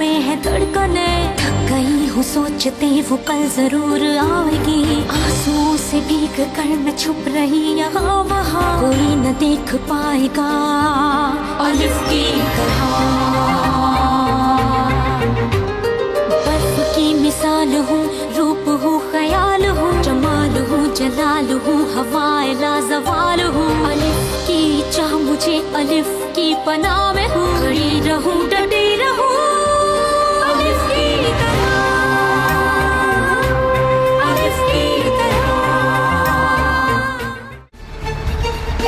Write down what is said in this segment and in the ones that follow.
में है धड़कने, थक गई हूँ सोचते वो कल जरूर आएगी। आंसुओं से भीग कर मैं छुप रही यहाँ वहाँ, कोई न देख पाएगा अलिफ की तरह। बर्फ की मिसाल हूँ, रूप हूँ, ख्याल हूँ, जमाल हूँ, जलाल हूँ, हवाए लाजवाल हूँ। अलिफ की चाह मुझे अलिफ की पनाह में हूँ, खड़ी रहूँ डटी रहूँ अलिफ की तरह, अलिफ की तरह।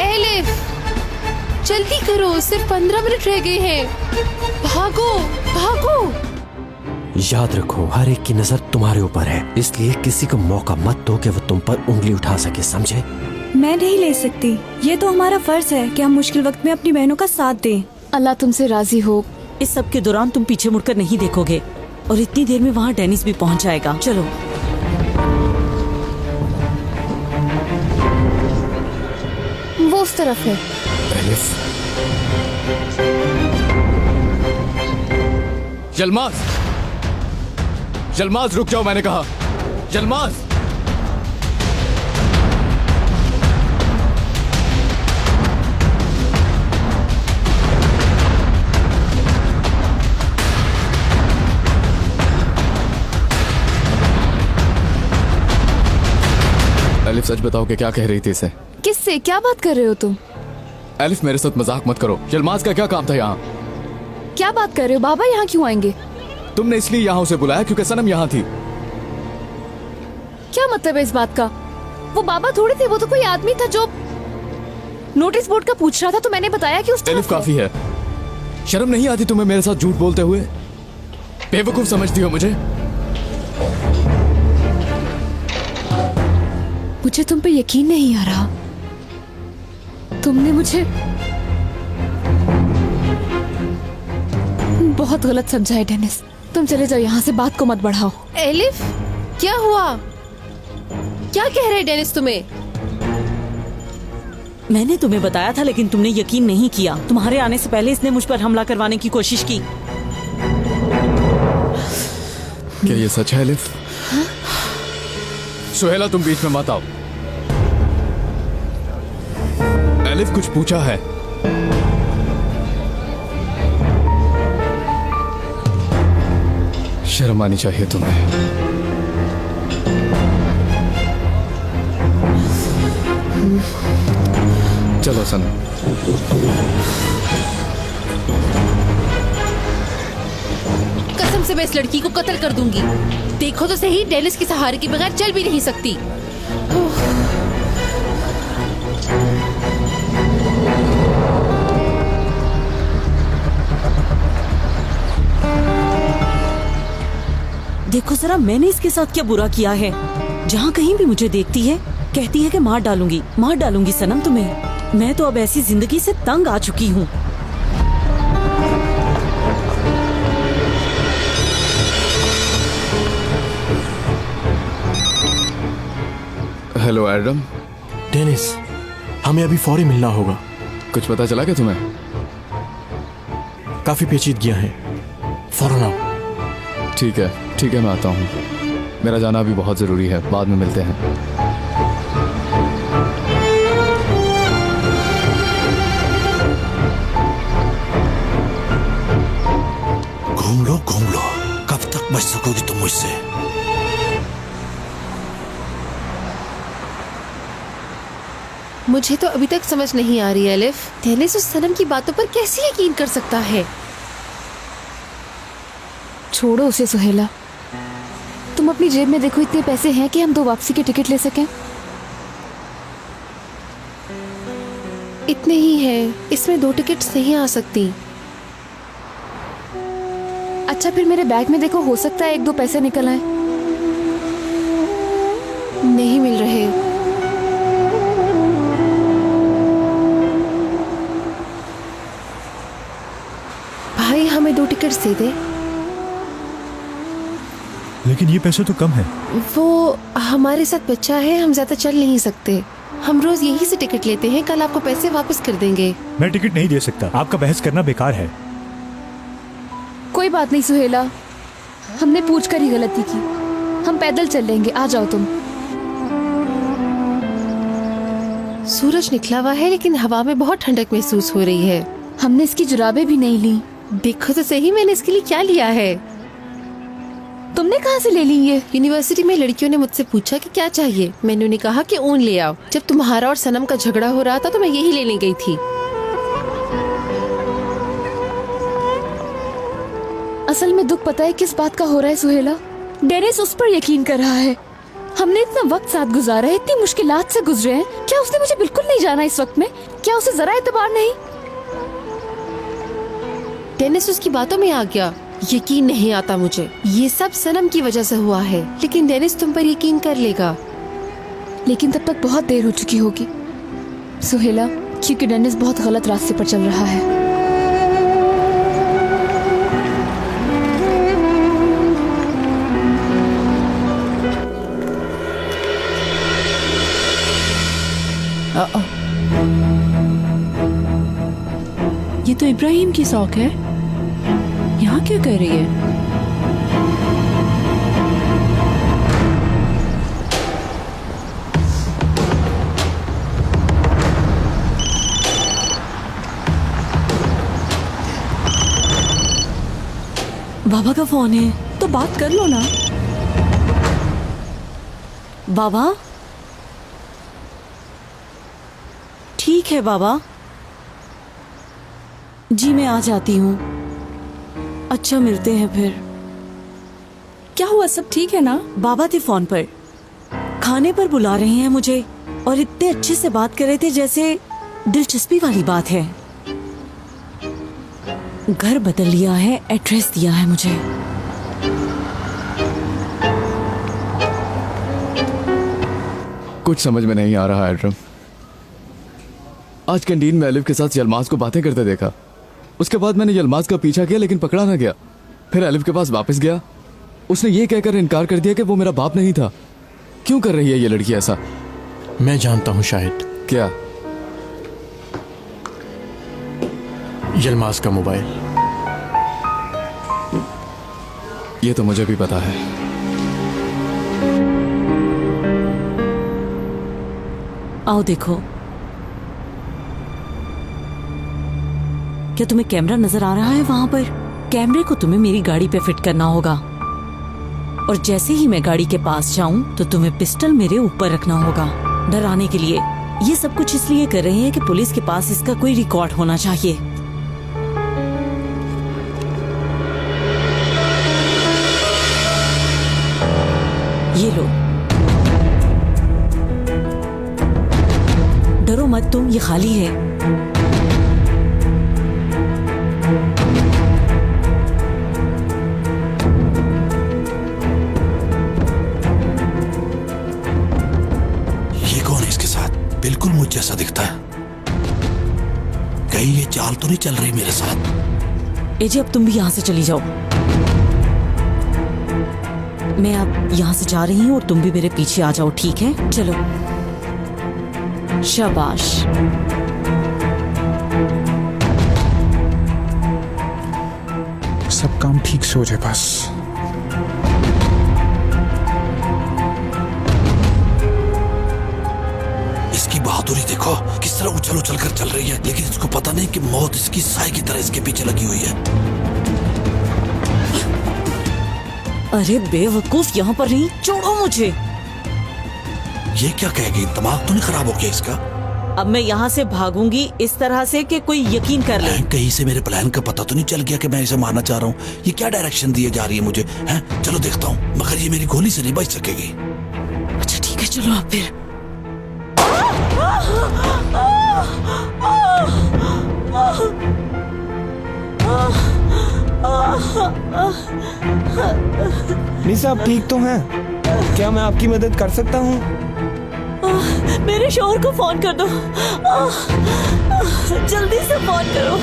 एलिफ जल्दी करो, सिर्फ 15 मिनट रह गए हैं। भागो भागो। याद रखो हर एक की नजर तुम्हारे ऊपर है, इसलिए किसी को मौका मत दो कि वो तुम पर उंगली उठा सके, समझे? मैं नहीं ले सकती, ये तो हमारा फर्ज है कि हम मुश्किल वक्त में अपनी बहनों का साथ दें। अल्लाह तुमसे राजी हो। इस सब के दौरान तुम पीछे मुड़कर नहीं देखोगे और इतनी देर में वहाँ डेनिस भी पहुँच जाएगा। चलो। वो उस तरफ है। जलमाज, जलमाज रुक जाओ, मैंने कहा। जलमाज, एलिफ सच बताओ कि क्या कह रही थी इसे? किससे क्या बात कर रहे हो तुम? एलिफ मेरे साथ मजाक मत करो। जलमाज का क्या काम था यहाँ? क्या बात कर रहे हो? बाबा यहाँ क्यों आएंगे? तुमने इसलिए यहाँ उसे बुलाया क्योंकि सनम यहाँ थी। क्या मतलब है इस बात का? वो बाबा थोड़े थे, वो तो कोई आदमी था जो नोटिस बोर्ड का पूछ रहा था, तो मैंने बताया कि उस एलिफ काफी है। शर्म नहीं आती तुम्हें मेरे साथ झूठ बोलते हुए? बेवकूफ समझती हो मुझे? मुझे तुम पे यकीन नहीं आ रहा। तुमने मुझे बहुत गलत समझा है डेनिस। तुम चले जाओ यहाँ से, बात को मत बढ़ाओ। एलिफ क्या हुआ? क्या कह रहे डेनिस तुम्हें? मैंने तुम्हें बताया था लेकिन तुमने यकीन नहीं किया। तुम्हारे आने से पहले इसने मुझ पर हमला करवाने की कोशिश की। क्या ये सच है एलिफ? सुहेला तुम बीच में मत आओ। एलिफ कुछ पूछा है? शर्म आनी चाहिए तुम्हें। चलो सनम। कसम से मैं इस लड़की को कत्ल कर दूंगी। देखो तो सही, डेनिस के सहारे के बगैर चल भी नहीं सकती। देखो जरा, मैंने इसके साथ क्या बुरा किया है? जहाँ कहीं भी मुझे देखती है कहती है कि मार डालूंगी सनम तुम्हें। मैं तो अब ऐसी जिंदगी से तंग आ चुकी हूँ। Hello Adam. डेनिस, हमें अभी फौरी मिलना होगा। कुछ पता चला क्या तुम्हें? काफी पेचीदगियां हैं, फौरन आओ। ठीक है मैं आता हूँ। मेरा जाना अभी बहुत जरूरी है, बाद में मिलते हैं। घूम लो, कब तक बच सकोगी तुम मुझसे? मुझे तो अभी तक समझ नहीं आ रही है एलिफ, डेनिस उस सनम की बातों पर कैसे यकीन कर सकता है? छोड़ो उसे सुहेला, तुम अपनी जेब में देखो, इतने पैसे हैं कि हम 2 वापसी के टिकट ले सकें? इतने ही हैं, इसमें 2 टिकट नहीं आ सकती। अच्छा फिर मेरे बैग में देखो, हो सकता है 1-2 पैसे निकल आए। नहीं मिल रहे। भाई हमें 2 टिकट दे दे। लेकिन ये पैसे तो कम है। वो हमारे साथ बच्चा है, हम ज्यादा चल नहीं सकते। हम रोज यहीं से टिकट लेते हैं, कल आपको पैसे वापस कर देंगे। मैं टिकट नहीं दे सकता, आपका बहस करना बेकार है। कोई बात नहीं सुहेला, हमने पूछ कर ही गलती की। हम पैदल चल लेंगे, आ जाओ तुम। सूरज निकला हुआ है लेकिन हवा में बहुत ठंडक महसूस हो रही है। हमने इसकी जुराबें भी नहीं ली। देखो तो सही मैंने इसके लिए क्या लिया है। तुमने कहाँ से ले ली ये? यूनिवर्सिटी में लड़कियों ने मुझसे पूछा कि क्या चाहिए, मैंने उन्हें कहा कि ऊन ले आओ। जब तुम्हारा और सनम का झगड़ा हो रहा था तो मैं यही लेने गई थी। असल में दुख पता है किस बात का हो रहा है सुहेला? डेनिस उस पर यकीन कर रहा है। हमने इतना वक्त साथ गुजारा है, इतनी मुश्किलात से गुजरे हैं। क्या उसने मुझे बिल्कुल नहीं जाना इस वक्त में? क्या उसे जरा एतबार नहीं? डेनिस उसकी बातों में आ गया। यकीन नहीं आता मुझे। ये सब सनम की वजह से हुआ है, लेकिन डेनिस तुम पर यकीन कर लेगा। लेकिन तब तक बहुत देर हो चुकी होगी सुहेला, क्योंकि डेनिस बहुत गलत रास्ते पर चल रहा है। ये तो इब्राहिम की शौक है। यहाँ क्या कर रही है? बाबा का फोन है। तो बात कर लो ना। बाबा? ठीक है बाबा, जी मैं आ जाती हूँ। अच्छा मिलते हैं फिर। क्या हुआ, सब ठीक है ना? बाबा थे फोन पर, खाने पर बुला रहे हैं मुझे और इतने अच्छे से बात कर रहे थे जैसे दिलचस्पी वाली बात है। घर बदल लिया है, एड्रेस दिया है मुझे। कुछ समझ में नहीं आ रहा है एड्रम। आज कैंटीन में एलिफ के साथ यलमाज को बातें करते देखा। उसके बाद मैंने यलमाज का पीछा किया लेकिन पकड़ा ना गया। फिर एलिफ के पास वापस गया। उसने ये कहकर इनकार कर दिया कि वो मेरा बाप नहीं था। क्यों कर रही है ये लड़की ऐसा? मैं जानता हूं शाहिद। क्या? यलमाज का मोबाइल। ये तो मुझे भी पता है। आओ देखो। क्या तुम्हें कैमरा नजर आ रहा है वहां पर? कैमरे को तुम्हें मेरी गाड़ी पे फिट करना होगा और जैसे ही मैं गाड़ी के पास जाऊं तो तुम्हें पिस्टल मेरे ऊपर रखना होगा, डराने के लिए। ये सब कुछ इसलिए कर रहे हैं कि पुलिस के पास इसका कोई रिकॉर्ड होना चाहिए। ये लो, डरो मत तुम, ये खाली है। बिल्कुल मुझ जैसा दिखता है। कहीं ये चाल तो नहीं चल रही मेरे साथ? एजे अब तुम भी यहाँ से चली जाओ। मैं अब यहाँ से जा रही हूँ और तुम भी मेरे पीछे आ जाओ, ठीक है? चलो, शाबाश। सब काम ठीक से हो जाए बस। इसकी बहादुरी देखो, किस तरह उछल उछल कर चल रही है, लेकिन इसको पता नहीं कि मौत इसकी साए की तरह इसके पीछे लगी हुई है। अरे बेवकूफ, यहाँ पर नहीं, छोड़ो मुझे। ये क्या कह गई? दिमाग तो नहीं खराब हो गया इसका? अब मैं यहाँ से भागूंगी इस तरह से कि कोई यकीन कर ले। कहीं से मेरे प्लान का पता तो नहीं चल गया कि मैं इसे मारना चाह रहा हूँ? ये क्या डायरेक्शन दिए जा रही है मुझे? हैं? चलो देखता हूँ, मगर ये मेरी गोली से नहीं बच सकेगी। अच्छा ठीक है, चलो आप फिर। निशा, आप ठीक तो हैं? क्या मैं आपकी मदद कर सकता हूँ? मेरे शौहर को फोन कर दो। जल्दी से फोन करो।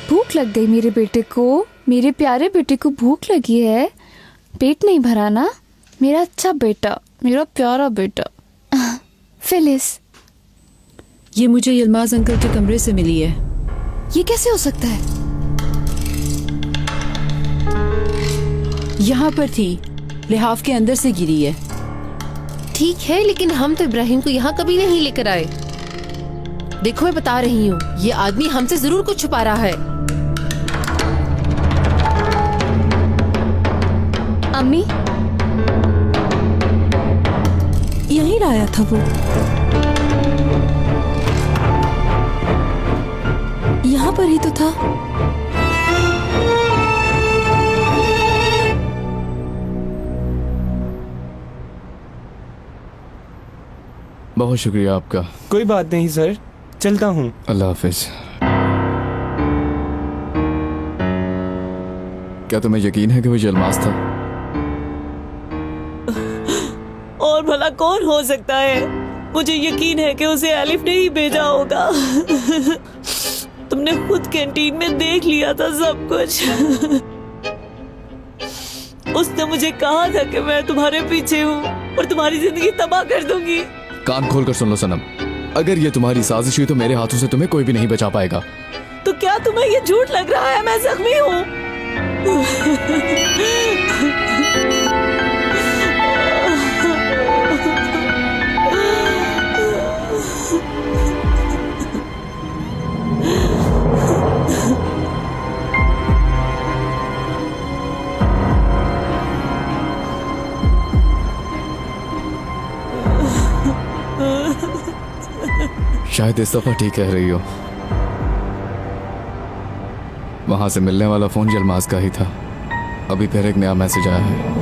भूख लग गई मेरे बेटे को, मेरे प्यारे बेटे को भूख लगी है। पेट नहीं भरा ना मेरा अच्छा बेटा, मेरा प्यारा बेटा। फिलिस, ये मुझे यलमाज अंकल के कमरे से मिली है। ये कैसे हो सकता है? यहाँ पर थी, लिहाफ के अंदर से गिरी है। ठीक है, लेकिन हम तो इब्राहिम को यहाँ कभी नहीं लेकर आए। देखो मैं बता रही हूँ, ये आदमी हमसे जरूर कुछ छुपा रहा है। अम्मी, यहीं लाया था वो, यहाँ पर ही तो था। बहुत शुक्रिया आपका। कोई बात नहीं सर, चलता हूँ। अल्लाह हाफिज। क्या तुम्हें यकीन है कि वो जलमास था? और भला कौन हो सकता है? मुझे यकीन है कि उसे एलिफ ने ही भेजा होगा। तुमने खुद कैंटीन में देख लिया था सब कुछ। उसने मुझे कहा था कि मैं तुम्हारे पीछे हूँ और तुम्हारी जिंदगी तबाह कर दूंगी। कान खोल कर सुन लो सनम, अगर ये तुम्हारी साजिश हुई तो मेरे हाथों से तुम्हें कोई भी नहीं बचा पाएगा। तो क्या तुम्हें ये झूठ लग रहा है मैं जख्मी हूँ? शायद इस दफा ठीक कह रही हो। वहां से मिलने वाला फोन जलमास का ही था। अभी फिर एक नया मैसेज आया है।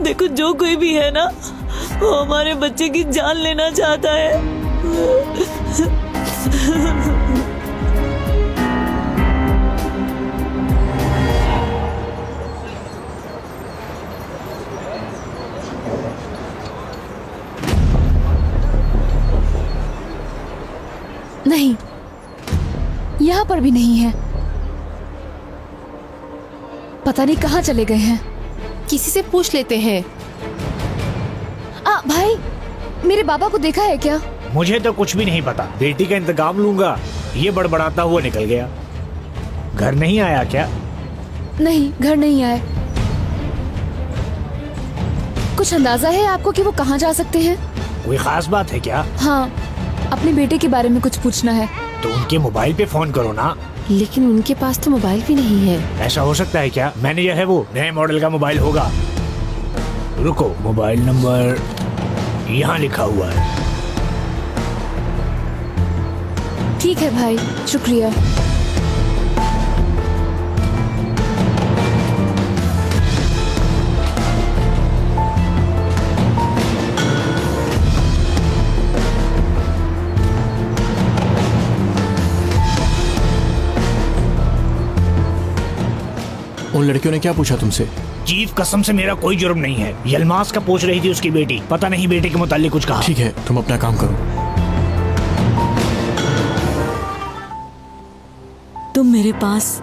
देखो, जो कोई भी है ना, वो हमारे बच्चे की जान लेना चाहता है। नहीं, यहाँ पर भी नहीं है। पता नहीं कहाँ चले गए हैं। किसी से पूछ लेते हैं। भाई, मेरे बाबा को देखा है क्या? मुझे तो कुछ भी नहीं पता। बेटी का इंतकाम लूंगा, ये बड़बड़ाता हुआ निकल गया। घर नहीं आया क्या? नहीं, घर नहीं आए। कुछ अंदाजा है आपको कि वो कहाँ जा सकते हैं? कोई खास बात है क्या? हाँ, अपने बेटे के बारे में कुछ पूछना है। तो उनके मोबाइल पे फोन करो ना। लेकिन उनके पास तो मोबाइल भी नहीं है। ऐसा हो सकता है क्या? मैनेजर है वो, नए मॉडल का मोबाइल होगा। रुको, मोबाइल नंबर यहाँ लिखा हुआ है। ठीक है भाई, शुक्रिया। उन लड़कियों ने क्या पूछा तुमसे? चीफ, कसम से मेरा कोई जुर्म नहीं है। यलमास का पूछ रही थी उसकी बेटी। पता नहीं बेटे के मुताल्लिक कुछ कहा। ठीक है, तुम अपना काम करो। तुम मेरे पास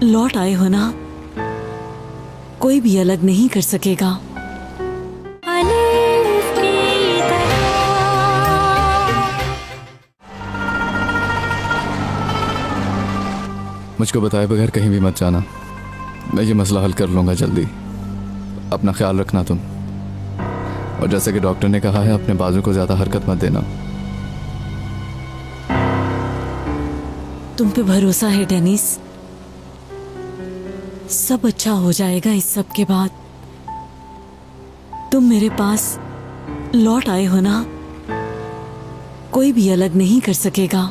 लौट आए हो ना, कोई भी अलग नहीं कर सकेगा। मुझको बताए बगैर कहीं भी मत जाना। मैं ये मसला हल कर लूंगा जल्दी। अपना ख्याल रखना तुम। और जैसे कि डॉक्टर ने कहा है, अपने बाजू को ज्यादा हरकत मत देना। तुम पे भरोसा है डेनिस, सब अच्छा हो जाएगा। इस सब के बाद तुम मेरे पास लौट आए हो ना, कोई भी अलग नहीं कर सकेगा।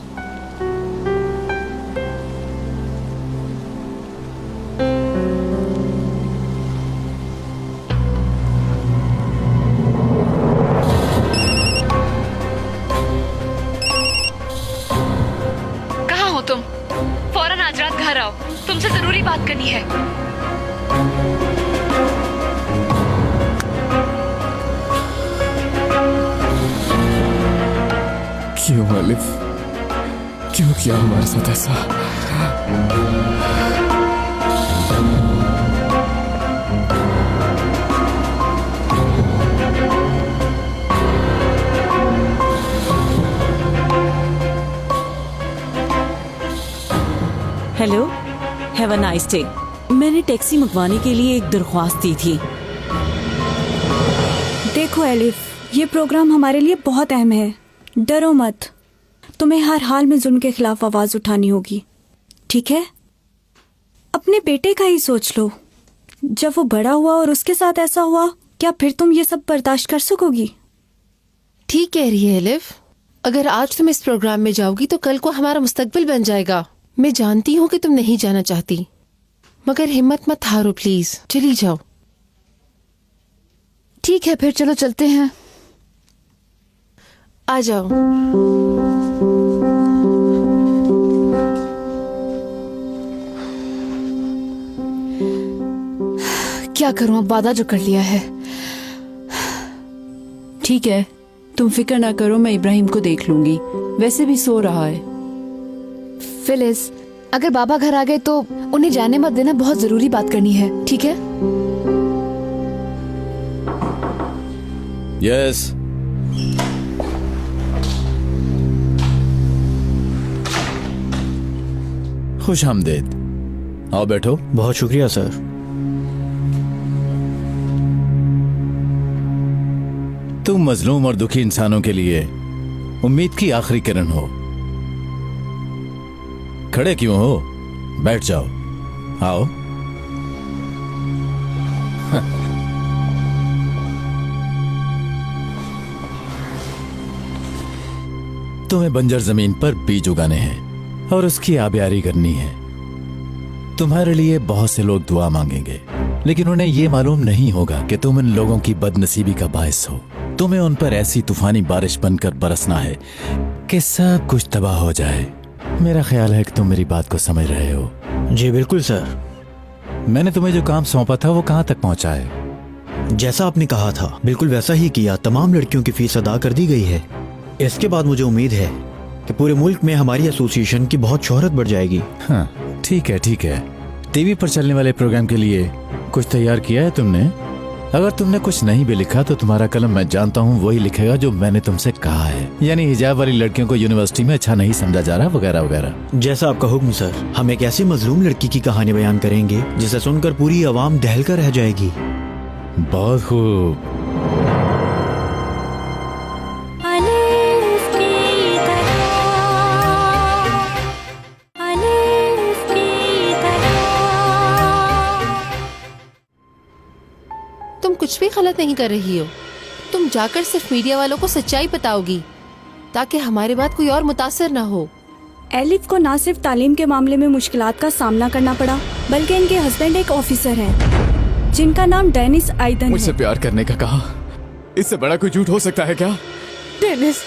तुमसे जरूरी बात करनी है। क्यों अलिफ, क्यों किया हमारे साथ ऐसा? Hello, have a nice day. मैंने टैक्सी मंगवाने के लिए एक दरख्वास्त दी थी। देखो एलिफ, ये प्रोग्राम हमारे लिए बहुत अहम है। डरो मत, तुम्हें हर हाल में जुल्म के खिलाफ आवाज उठानी होगी, ठीक है? अपने बेटे का ही सोच लो, जब वो बड़ा हुआ और उसके साथ ऐसा हुआ, क्या फिर तुम ये सब बर्दाश्त कर सकोगी? ठीक कह रही है एलिफ। अगर आज तुम इस प्रोग्राम में जाओगी तो कल को हमारा मुस्तकबिल बन जाएगा। मैं जानती हूँ कि तुम नहीं जाना चाहती, मगर हिम्मत मत हारो प्लीज, चली जाओ। ठीक है, फिर चलो चलते हैं। आ जाओ। क्या करूं, अब वादा जो कर लिया है। ठीक है, तुम फिक्र ना करो, मैं इब्राहिम को देख लूंगी, वैसे भी सो रहा है। फिलिस, अगर बाबा घर आ गए तो उन्हें जाने मत देना, बहुत जरूरी बात करनी है, ठीक है? यस। खुश आमदेद, आओ बैठो। बहुत शुक्रिया सर। तुम मजलूम और दुखी इंसानों के लिए उम्मीद की आखिरी किरण हो। खड़े क्यों हो, बैठ जाओ, आओ। तुम्हें बंजर जमीन पर बीज उगाने हैं और उसकी आबियारी करनी है। तुम्हारे लिए बहुत से लोग दुआ मांगेंगे, लेकिन उन्हें यह मालूम नहीं होगा कि तुम इन लोगों की बदनसीबी का बायस हो। तुम्हें उन पर ऐसी तूफानी बारिश बनकर बरसना है कि सब कुछ तबाह हो जाए। मेरा ख्याल है कि तुम मेरी बात को समझ रहे हो। जी बिल्कुल सर। मैंने तुम्हें जो काम सौंपा था वो कहाँ तक पहुँचा है? जैसा आपने कहा था बिल्कुल वैसा ही किया। तमाम लड़कियों की फीस अदा कर दी गई है। इसके बाद मुझे उम्मीद है कि पूरे मुल्क में हमारी एसोसिएशन की बहुत शोहरत बढ़ जाएगी। हाँ ठीक है, ठीक है। टीवी पर चलने वाले प्रोग्राम के लिए कुछ तैयार किया है तुमने? अगर तुमने कुछ नहीं भी लिखा तो तुम्हारा कलम मैं जानता हूँ वही लिखेगा जो मैंने तुमसे कहा है, यानी हिजाब वाली लड़कियों को यूनिवर्सिटी में अच्छा नहीं समझा जा रहा, वगैरह वगैरह। जैसा आपका हुक्म सर। हम एक ऐसी मजलूम लड़की की कहानी बयान करेंगे जिसे सुनकर पूरी आवाम दहल कर रह जाएगी। बहुत खूब। तुम कुछ भी गलत नहीं कर रही हो। तुम जाकर सिर्फ मीडिया वालों को सच्चाई बताओगी ताकि हमारे बाद कोई और मुतासर ना हो। एलिफ को ना सिर्फ तालीम के मामले में मुश्किलात का सामना करना पड़ा, बल्कि इनके हस्बैंड एक ऑफिसर हैं जिनका नाम डेनिस आइदन है। मुझसे प्यार करने का कहा, इससे बड़ा कोई झूठ हो सकता है क्या? डेनिस,